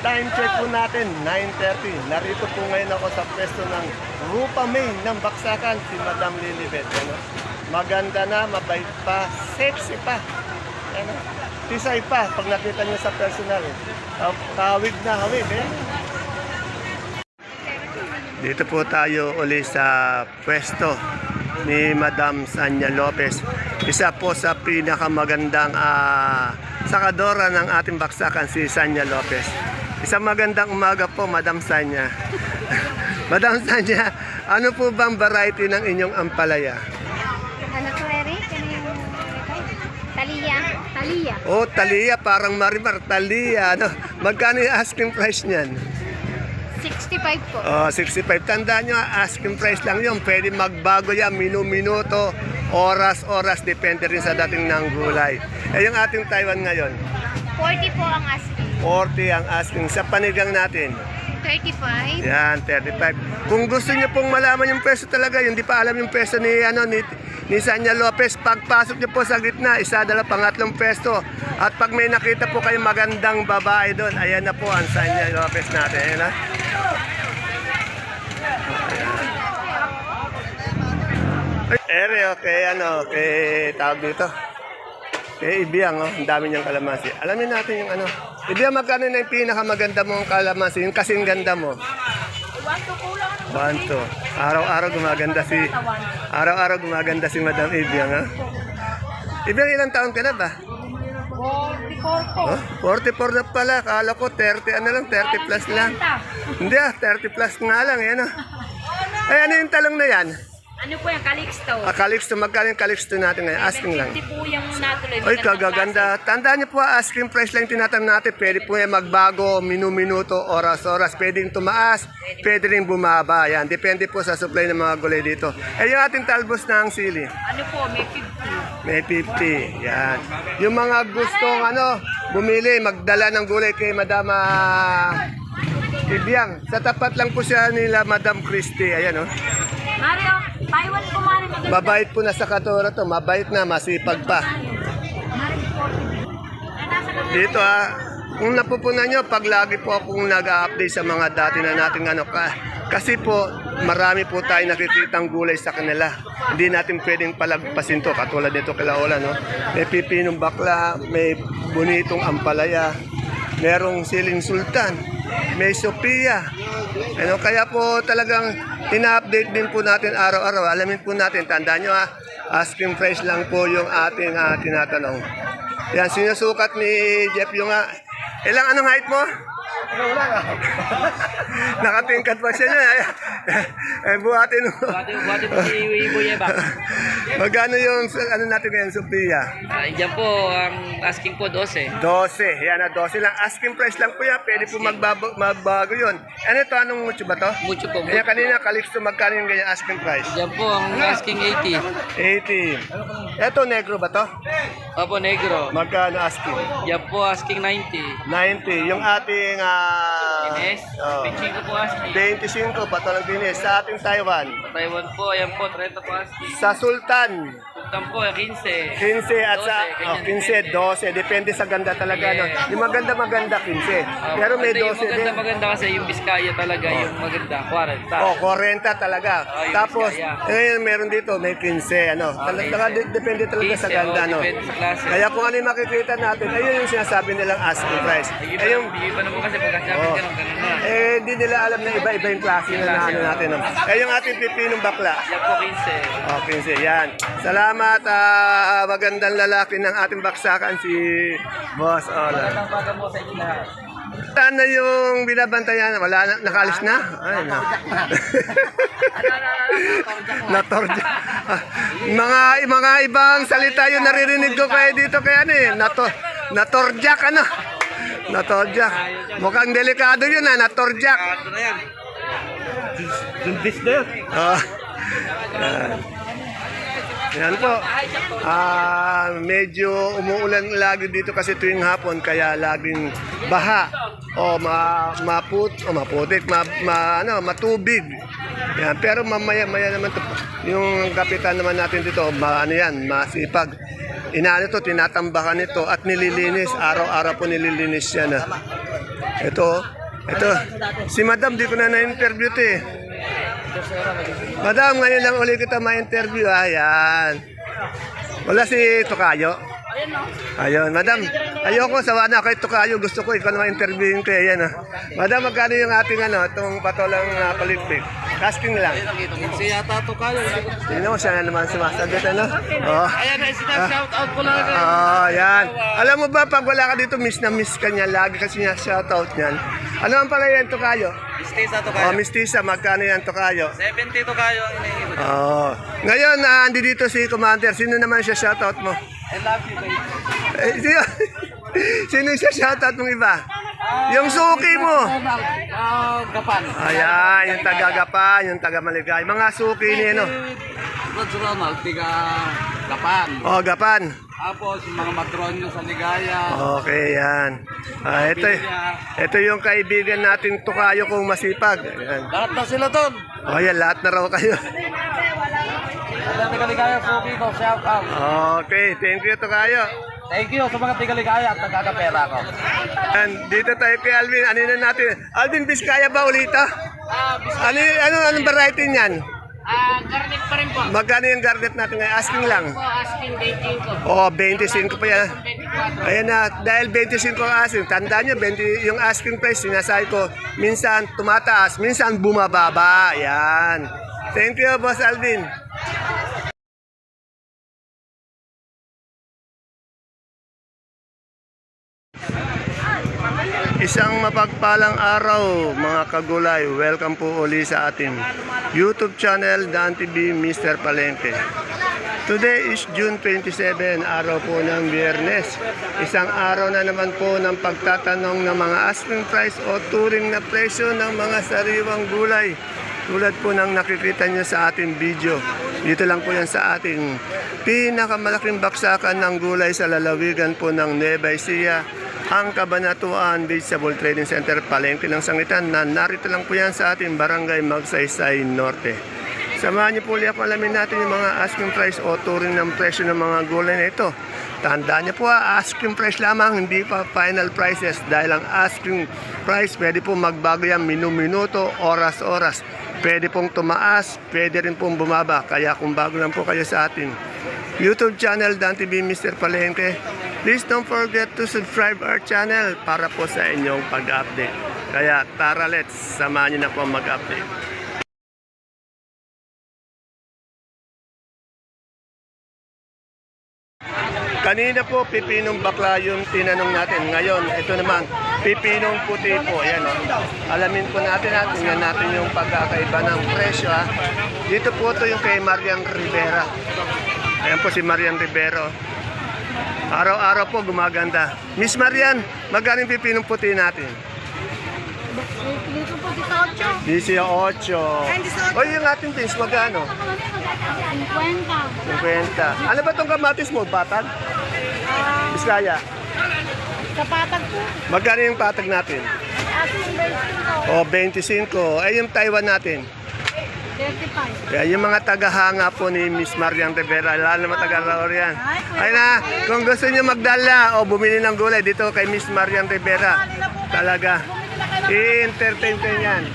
Time check po natin, 9:30. Narito po ngayon ako sa pwesto ng Rupa May ng Baksakan, si Madam Lilibet. Ano? Maganda na, mabait pa, sexy pa. Ano? Tisay pa pag nakita niyo sa personal. Kawig na hawig. Eh? Dito po tayo uli sa pwesto ni Madam Sanya Lopez. Isa po sa pinakamagandang sakadora ng ating baksakan, si Sanya Lopez. Isang magandang umaga po, Madam Sanya. Madam Sanya, ano po bang variety ng inyong ampalaya? Ano po, Eric? Ano yung Talia? Talia. Oh, Talia, parang Marimar, Talia. Ano? Magkano yung asking price niyan? 65 po. Oh, 65. Tandaan nyo, asking price lang yun. Pwede magbago yan, minuto, oras, depende rin sa dating ng gulay. Eh, yung ating Taiwan ngayon, 40 po ang asking. 40 ang asking. Sa panigang natin, 35. yan, 35. Kung gusto niyo pong malaman yung peso talaga, hindi pa alam yung peso ni Sanya Lopez, pagpasok niyo po sa gitna, isa, dalawa, pangatlong peso. At pag may nakita po kayong magandang babae doon, ayan na po ang Sanya Lopez natin. Ayan na. Ere, okay, tawag dito. Kay Ibiang, ang dami niyang kalamansi. Alamin natin yung ano. Ibiang, magkano na yung pinakamaganda mong kalamansi? Yung kasing ganda mo. 1, 2. Araw-araw gumaganda si Madam Ibiang, ha? Ibiang, ilang taon ka na ba? 44 po. Oh, 44 na pala. Kala ko 30, 30 plus lang. Hindi 30 plus nga lang, yan Ay, ano yung talong na yan? Ano po yung Calixto? Calixto, magkano yung Calixto natin ngayon? Asking lang. 50 po yung natuloy. Ay, kagaganda. Tandaan niyo po, asking price lang tinatanong natin. Pwede po yan magbago, minuto, oras. Pwedeng tumaas, pwede rin bumaba. Yan, depende po sa supply ng mga gulay dito. Eh, yung ating talbos ng sili. Ano po, may 50. May 50. Yan. Yung mga gustong bumili, magdala ng gulay kay Madam Ibiang. Sa tapat lang po siya nila Madam Christie. Ayan, Mario, Taiwan po, Mario. Mabait po na sa katora to. Mabait na, masipag pa. Dito kung napupunan nyo, pag lagi po akong nag-update sa mga dati na nating kasi po, marami po tayo nakikitang gulay sa kanila. Hindi natin pwedeng palagpasin to, katulad nito kila Ola, May pipinong bakla, may bonitong ampalaya, merong siling sultan, may Sophia. Kaya po talagang ina-update din po natin araw-araw. Alamin po natin, tandaan nyo asking price lang po yung ating tinatanong. Yan, sinusukat ni Jeff yung anong height mo? Nakatingkat pa siya niya. Buhatin mo. Buhatin mo si Iboy ba? Magkano yung natin ngayon, Sophia? Diyan po, ang asking po 12. 12. Yan 12 lang. Asking price lang po yan. Pwede po magbago yun. Anong mucho ba to? Mucho po. Kaya kanina, Calixto, magkano yung ganyan asking price? Diyan po, ang asking 80. 80. Eto, negro ba to? Opo, negro. Magkano asking? Diyan po, asking 90. 90. Yung ating Ines, 25 po asking. 25 patulang dinis sa ating Taiwan. Taiwan po, ayan po, 30 po asking. Sa Sultan, Sultan po, 15. 15 at sa 15, ganyan, 12. Depende sa ganda talaga. Yung maganda 15. Pero may 12 din. Yung maganda kasi yung Biskaya talaga, yung maganda, 40. 40 talaga. Yung Tapos, Biskaya. ngayon meron dito, may 15. Depende talaga sa 15, ganda. depende sa klase. Kaya kung ano yung makikita natin, ayun yung sinasabi nilang asking price. Ayun, Bigay pa naman kasi pagkasabi ganun na. hindi nila alam na iba-iba yung klase na natin. Yung ating pipinong bakla. Diyan po, 15. 15, yan. Salamat, magandang lalaki ng ating baksakan, si Boss Ola. Ang baga mo sa inyo lahat. Saan na yung binabantayan? Wala na? Nakalis na? Ay, na. Natorja. Mga ibang salita yung naririnig ko kayo dito kaya natorjak Natorjak. Mukhang delikado yun natorjak. Ano na yan? Jumbis na yun. Yan po. Medyo umuulan lagi dito kasi tuwing hapon kaya laging baha o maputik, matubig. Yan, pero mamaya-maya naman to, yung kapitan naman natin dito, masipag. Inaano to, tinatambakan ito at nililinis, araw-araw po nililinis yan. Ito. Si Madam, di ko na na-interview ito eh. Madam, ngayon lang ulit kita ma-interview. Ayan. Wala si Tokayo. Ayun, Madam. Ayoko, sawa na kay Tokayo. Gusto ko, ikaw na ma-interviewin ko. Ayan, Madam, magkano yung ating itong patolang palitpik? Asking lang. Si yata to kayo. Tingnan mo, siya na naman sumasagot, Oh. Ayan na, shout out ko lang. Yan. Alam mo ba, pag wala ka dito, miss na miss ka niya. Lagi kasi niya shoutout niyan. Ano ang pala yan, Tokayo? Mistisa to kayo. Miss Tisa, magkano yan, Tokayo? 70 to kayo ang iniibig. Ngayon, andi dito si Commander. Sino naman siya shoutout mo? I love you guys. Sino siya shoutout mong iba? Yung suki mo. Gapan. Ayan, yung taga-Gapan, yung taga-Maligay. Mga suki ni Rods Ronald, tiga Gapan. Gapan. Tapos yung mga matronyo sa Ligaya. Okay, yan. Ito yung kaibigan nating Tokayo kung masipag. Ayan. Lahat na sila doon. Yan, lahat na raw kayo. Sa tiga Ligaya, Foki ko, shout out. Okay, thank you Tokayo. Thank you sa mga tiga Ligaya at nagkakapera ko. And dito tayo kay Alvin. Ano na natin? Alvin, Biskaya ba ulita? Anong variety niyan? Garnet pa rin po. Magkano yung garnet natin ngayon? Asking lang. Asking 25 ko. 25 pa yan. Ayan na, dahil 25 ang asking. Tandaan nyo, 20, yung asking price, sinasabi ko, minsan tumataas, minsan bumababa. Yan. Thank you, Boss Alvin. Isang mapagpalang araw mga kagulay. Welcome po uli sa ating YouTube channel Dan TV Mr. Palengke. Today is June 27, araw po ng Biyernes. Isang araw na naman po ng pagtatanong ng mga asking price o turing na presyo ng mga sariwang gulay. Tulad po ng nakikita nyo sa ating video. Dito lang po yan sa ating pinakamalaking baksakan ng gulay sa lalawigan po ng Nueva Ecija, ang Cabanatuan Vegetable Trading Center, Palengke ng Sangitan, na narito lang po yan sa ating Barangay Magsaysay Norte. Samahan niyo po ulit ako, alamin natin yung mga asking price o turing ng presyo ng mga gulay na ito. Tandaan niyo po, asking price lamang, hindi pa final prices, dahil ang asking price pwede po magbago yan minuto, oras-oras. Pwede pong tumaas, pwede rin pong bumaba. Kaya kung bago lang po kayo sa ating YouTube channel, Dan TV Mr. Palengke, please don't forget to subscribe our channel para po sa inyong pag-update. Kaya tara, let's samahan niyo na po mag-update. Kanina po, pipinong bakla yung tinanong natin. Ngayon, ito naman, pipinong puti po. Ayan, alamin po natin at tingnan natin yung pagkakaiba ng presyo. Dito po ito yung kay Marian Rivera. Ayan po si Marian Rivera. Araw-araw po gumaganda. Miss Marian, magkano yung pipinong puti natin? Dito po, 18. 18. O yung ating pins, magkano? 50. 50. Ano ba itong kamatis mo? Patag? Biskaya? Sa patag po. Magkano yung patag natin? Asking 25. O, 25. Ay, yung Taiwan natin. 35. Kaya yung mga tagahanga po ni Miss Marian Rivera, lalo naman taga-Laurian. Ay na, kung gusto niyo magdala o bumili ng gulay dito kay Miss Marian Rivera, talaga, i-entertain kayo yan.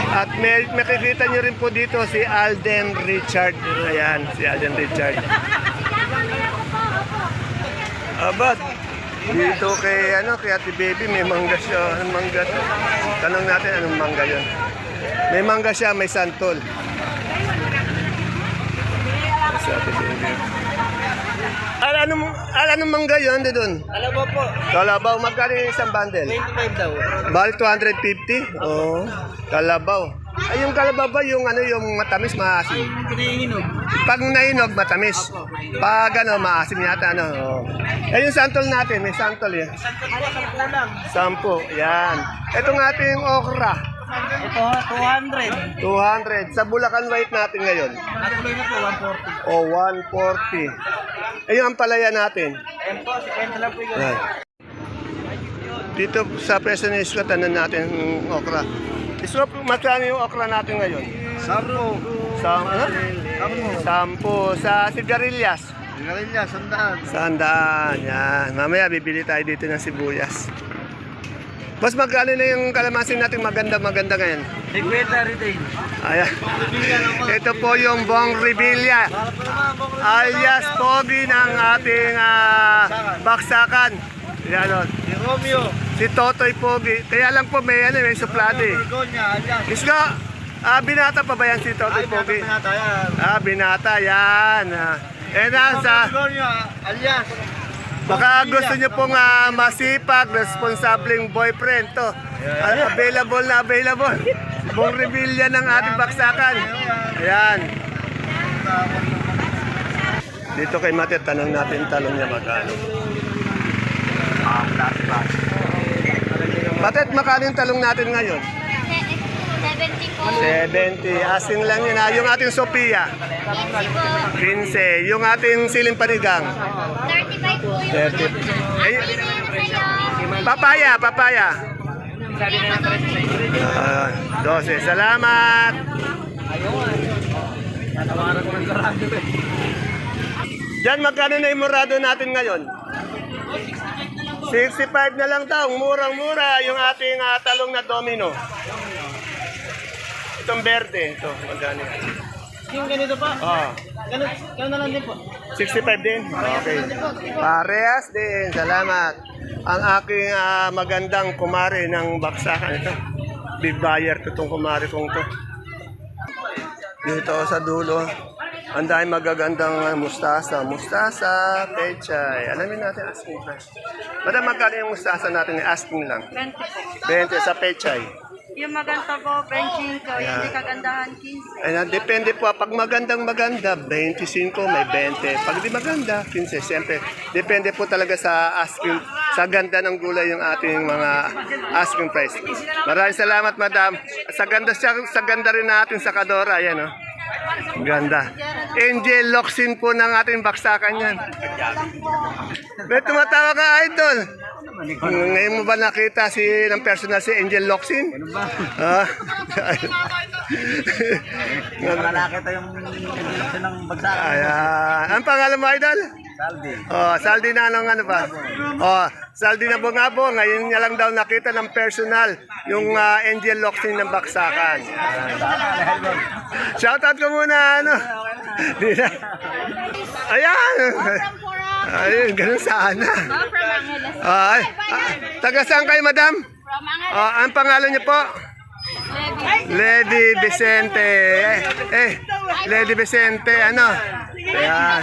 At may makikita nyo rin po dito si Alden Richard. Ayan, si Alden Richard. Abad, dito kay, kay Ate Baby, may mangga siya. Anong mangga to? Tanong natin anong mangga yun. May mangga siya, may santol. Si Ate Baby. Anong mangga yun doon? Kalabaw po. Kalabaw, magkano yung isang bundle? 25 daw. Bali 250? Oo. Kalabaw. Ay, yung kalabaw ba yung yung matamis, maasim? Pinahihinog. Pag nahinog, matamis. Pag maasim yata, Oo. Eh, yung santol natin, may santol yan. 10, yan. Itong ating okra. Ito, 200. 200. Sa Bulacan White natin ngayon. Natuloy na po, 140. O, 140. Eh, yung ampalaya natin. Ayan po, 50 lang po yun. Yan. Dito sa presyo ni Isko, tanan natin yung okra. Isko, magkano yung okra natin ngayon? 10. Sampo. Sa sigarilyas? Sigarilyas, 100. 100. Yan. Mamaya bibili tayo dito ng sibuyas. Boss, magkano na yung kalamansi natin maganda ngayon? 50 retail. Ayan. Ito po yung Bong Revilla. Alias Pogi ng ating baksakan. Yan o. Si Romeo. Si Totoy Pogi. Kaya lang po may suplado eh. Gorgonya, alias. Isko, binata pa ba yan si Totoy Pogi? Pinata yan. Binata yan. Sa Gorgonya, alias. baka gusto nyo pong masipag, responsableng boyfriend to. Available na available. Bong Revilla ng ating baksakan. Ayan. Dito kay Mate, tanong natin talong niya magkano. Mate, magkano yung talong natin ngayon? 70 po. 70. Asking lang yun ha. Yung ating Sophia, 15 po. 15. Yung ating siling panigang, 35 po yung 30. Ay, sa'yo. papaya. Sabi na ng 12. Salamat. Tatawaran ko ng sarado eh. Diyan, magkano na yung murado natin ngayon? 65 na lang daw. Murang-mura yung ating talong na domino. Itong berde. Ito, magkano yan? Yung ganito pa, ganun na lang din po. 65 din? Okay. Parehas din. Salamat. Ang aking magandang kumare ng baksakan ito. Big buyer to itong kumare kong to. Dito sa dulo. Ang dahil magagandang mustasa. Mustasa, pechay. Alamin natin asking price. Madam, magkano yung mustasa natin? Asking lang. 20 po. 20 sa pechay. Yung maganda po, benching ko. Yung hindi kagandahan, 15. Ayan, depende po. Pag magandang maganda, 25, may 20. Pag di maganda, 15. Siyempre, depende po talaga sa asking, sa ganda ng gulay yung ating mga asking price. Maraming salamat, madam. Sa ganda rin natin sa Kadora. Ayan, oh. Ganda. Angel Locsin po ng ating baksakan yan. May tumatawa ka, idol. Ngayon mo ba nakita ng personal si Angel Locsin? Ano ba? Wala nakita yung indireksyon ng bagsakan. Ayan. Ang pangalan mo, idol? Saldi. Saldi na ano ba? Saldi na Bungabo. Ngayon niya lang daw nakita ng personal yung Angel Locsin ng baksakan. Shoutout ko muna, Di na. Ayan. Ayun, ganun sana. Taga saan kayo, madam? Ang pangalan niyo po? Lady Vicente. Lady Vicente, Ayan.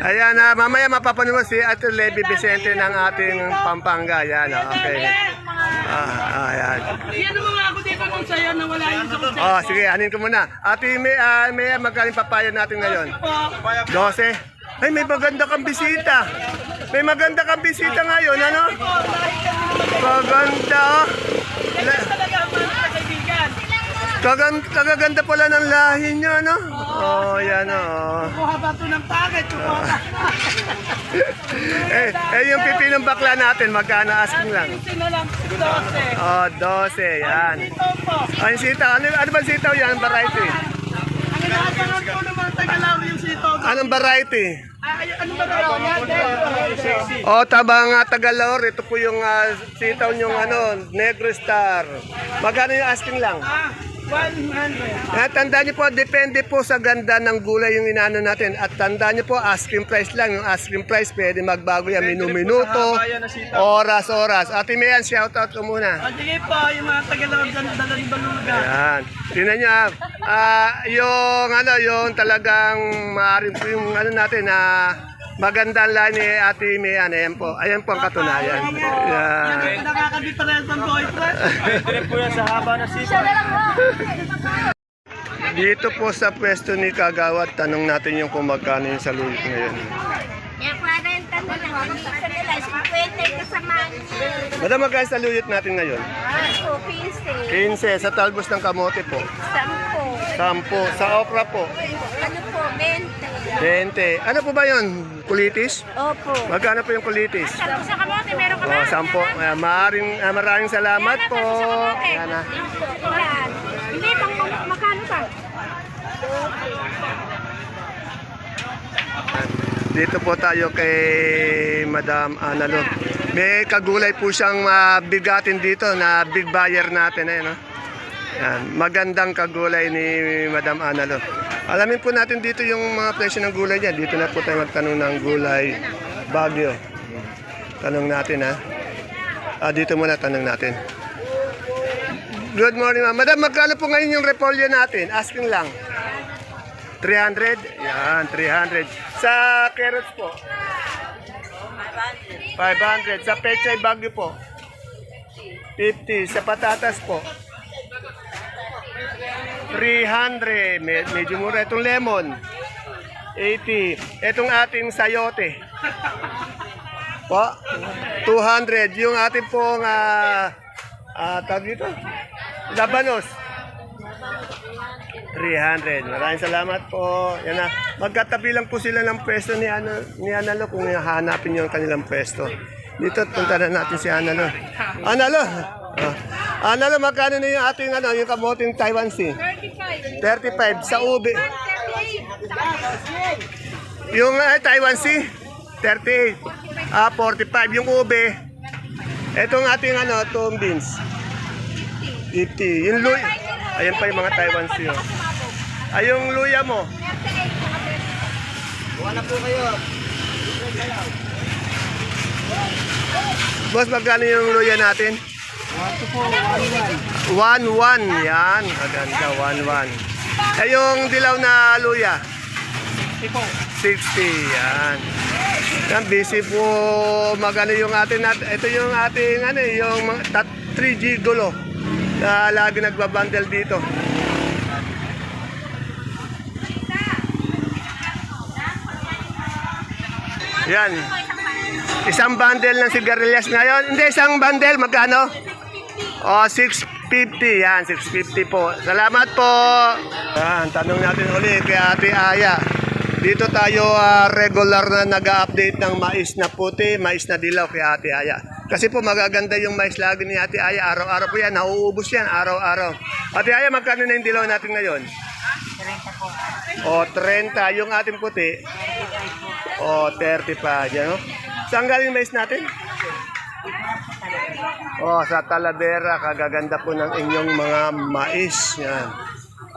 Ayan, mamaya mapapanood si Ate Lady Vicente ng ating Pampanga. Ayan, okay. Ayan. Yan mo nga ako dito kung sa'yo na wala yung sa Sige, anin ko muna. Ate, may magkaling papaya natin ngayon? 12. Ay, may maganda kang bisita. May maganda kang bisita ngayon, Maganda, Kagaganda pala ng lahi niyo, yan, Kuha ba ito ng pakit? yung pipinong bakla natin, magkano asking lang? Sino lang? 12. 12, yan. Ito po. Ay, sitaw. Ano ba sitaw yan? Anong variety? Ang inaabangan po ng mga Tagalaw yung sito. Anong variety? Ano ba daw? Tabang Tagalor, ito po yung sitaw yung Negro Star. Magkano yung asking lang? 100. Tandaan niyo po, depende po sa ganda ng gulay yung inano natin. At tandaan niyo po, asking price lang. Yung asking price, pwede magbago yan. Minuto, oras. Ate Mayan, shoutout ko muna. Sige po, yung mga Tagalaw dyan, dala ni Baluga. Ayan. Tingnan niyo, yung talagang maaaring po yung natin, magandang line ni Ate Mayan. Ayan po ang katunayan. Ayan. Yan, nakaka-difference ng boyfriend. Pwede po yan sa haba na sito. Dito po sa pwesto ni Kagawad, tanong natin yung kung magkano yung saluyot ngayon. Yung 40 na lang. Sa nila, 50 kasama niya. Madam, magkano yung saluyot natin ngayon? So, 15. 15. Sa talbos ng kamote po. 10. 10. Sa okra po. Ano po, 20. 20. Ano po ba yun? Kulitis? Opo. Magkano po yung kulitis? Sa kamote, meron ka ba? 10. Maraming salamat po. Ayan na. Hindi, magkano pa? Dito po tayo kay Madam Analog. May kagulay po siyang bigatin dito na big buyer natin. No? Yan. Magandang kagulay ni Madam Analo. Alamin po natin dito yung mga presyo ng gulay niya. Dito na po tayo magtanong ng gulay Baguio. Tanong natin ha. Dito muna tanong natin. Good morning, ma'am. Madam, magkano po ngayon yung repolyo natin? Asking lang. 300? Yan, 300. Sa carrots po? 500. Sa pechay Baguio po? 50. Sa patatas po? 300. Medyo mura. Itong lemon? 80. Itong ating sayote? Po? 200. Yung ating pong tawag dito? Labanos. 300. Maraming salamat po. Yan na. Magkatabi lang po sila ng pwesto ni Analo kung hahanapin niyo ang kanilang pwesto. Dito, punta na natin si Analo. Analo! Analo, magkano na yung ating yung kamoting Taiwan Sea? 35. Sa ube. Yung Taiwan Sea? 38. 45. Yung ube. Itong ating tom beans. 50. Yung luya. Ayan pa yung mga Taiwan Sea. Ay, yung luya mo. Wala po kayo. Boss, magkano yung luya natin? 1-1. Yan. Maganda, 1-1. Ay, yung dilaw na luya? 60. Yan. Yan, busy po. Magano yung atin. Ito yung ating, yung 3G gulo. Na lagi nagbabundle dito. Yan. Isang bundle ng sigarilyas ngayon. Hindi, isang bundle. Magkano? 650. Yan, 650 po. Salamat po. Yan, tanong natin uli kay Ate Aya. Dito tayo regular na nag-update ng mais na puti, mais na dilaw kay Ate Aya. Kasi po magaganda yung mais lagi ni Ate Aya. Araw-araw po yan. Nauubos yan araw-araw. Ate Aya, magkano na yung dilaw natin ngayon? 30 po. 30. Yung ating puti? 30 yan. Saan galing mais natin? Sa Talavera. Kagaganda po ng inyong mga mais. Yan.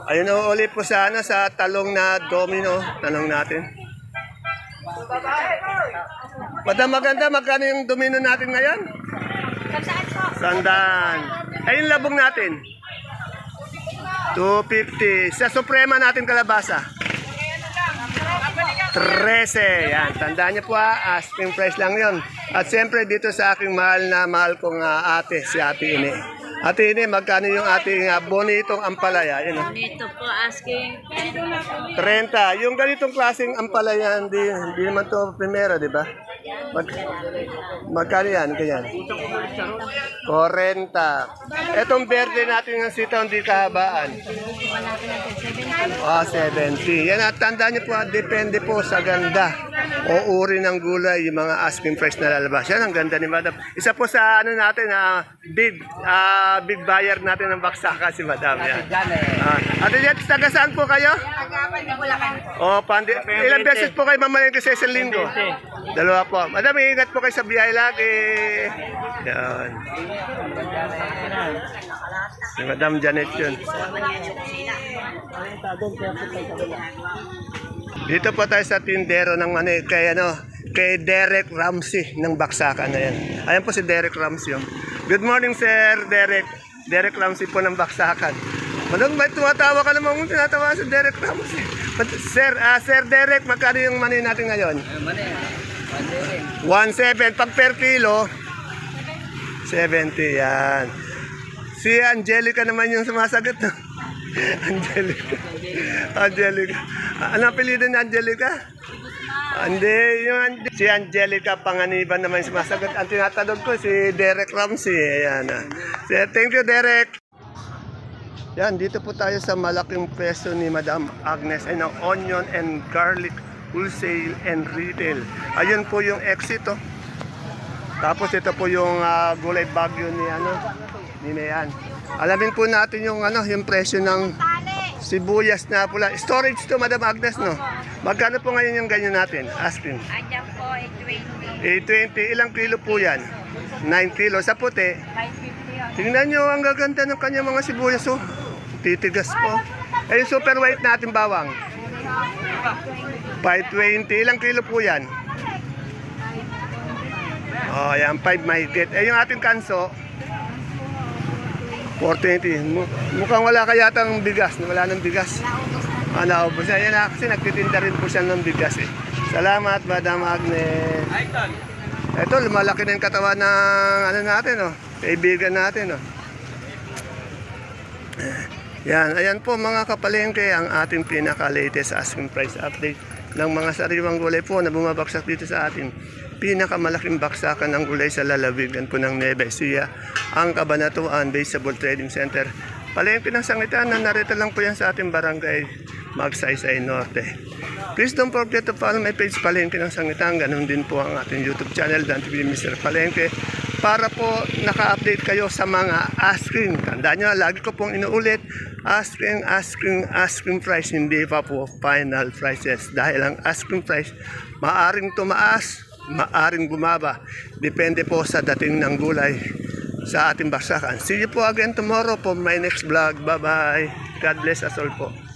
Ayun ulit po sa talong na domino. Tanong natin. Madam, maganda. Magkano yung domino natin ngayon? 100. Ayun labong natin. 250. Sa suprema natin kalabasa. 13. Yan. Tandaan niyo po asking price lang yon. At siyempre dito sa aking mahal na mahal kong ate, si Ate Ine. Ate Ine, magkano yung ating bonitong ampalaya? Yun, Bonito po asking 30. Yung ganitong klaseng ampalaya, hindi naman to primero, di ba? Magkano yan? Ganyan. 40. Etong verde natin ng sitaw, hindi kahabaan. 70. Yan at tandaan niyo po, depende po sa ganda o uri ng gulay, yung mga asking price na lalabas. Yan, ang ganda ni Madam. Isa po sa natin, big buyer natin ng baksaka si Madam. Yan. Ate Jet, taga saan po kayo? Ilang beses po kayo mamalengke sa isang linggo? 2 po. Madam, ingat po kayo sa biyahe lagi. Yan. Si Madam Janet yun. Dito po tayo sa tindero ng kay Derek Ramsey ng Baksakan na yan. Ayan po si Derek Ramsey. Good morning, Sir Derek. Derek Ramsey po ng Baksakan. Madam, may tumatawa ka naman kung tinatawa si Derek Ramsey. Sir Derek, magkano yung money natin ngayon? 1.7. Pag per kilo, 70. Yan. Si Angelica naman yung sumasagot. Angelica. Ano apelyido ni Angelica? Hindi, si Angelica Panganiban naman yung sumasagot. Ang tinatanong ko si Derek Ramsey. Ayan. Thank you, Derek. Yan, dito po tayo sa malaking peso ni Madam Agnes. Ay, onion and garlic wholesale and retail. Ayun po yung exit. Tapos ito po yung gulay Baguio ni Mayan. Alamin po natin yung yung presyo ng sibuyas na pula. Storage to, Madam Agnes, no? Magkano po ngayon yung ganyan natin? Asking. Andiyan po, 820. 820. Ilang kilo po yan? 9 kilo. Sa puti, 550 yan. tingnan nyo, ang gaganda ng kanyang mga sibuyas. Oh. Titigas po. Eh, yung super white natin bawang. 520. Ilang kilo po yan? Oh, yan, 5 mahigit. Eh, yung ating kanso, 420. Mukhang wala kaya ng bigas. Wala ng bigas. Naubos na. Yan na, kasi nagtitinda rin po siya ng bigas eh. Salamat, Madam Agnes. Ito, lumalaki na yung katawan ng ano natin, oh. Kaibigan natin. Oh. Yan, ayan po mga kapalengke ang ating pinaka-latest asking price update ng mga sariwang gulay po na bumabaksak dito sa ating pinakamalaking baksakan ng gulay sa lalawigan po ng Nueva Ecija, ang Cabanatuan Vegetable Trading Center. Palengke ng Sangitan na narito lang po yan sa ating barangay Magsaysay Norte. Please don't forget to follow my page Palengke ng Sangitan. Ganun din po ang ating YouTube channel, Dan TV Mr. Palengke, para po naka-update kayo sa mga asking. Tandaan nyo, lagi ko pong inuulit, asking price, hindi pa po final prices. Dahil ang asking price, maaring tumaas, maaring bumaba. Depende po sa dating ng gulay sa ating baksakan. See you po again tomorrow for my next vlog. Bye-bye. God bless us all po.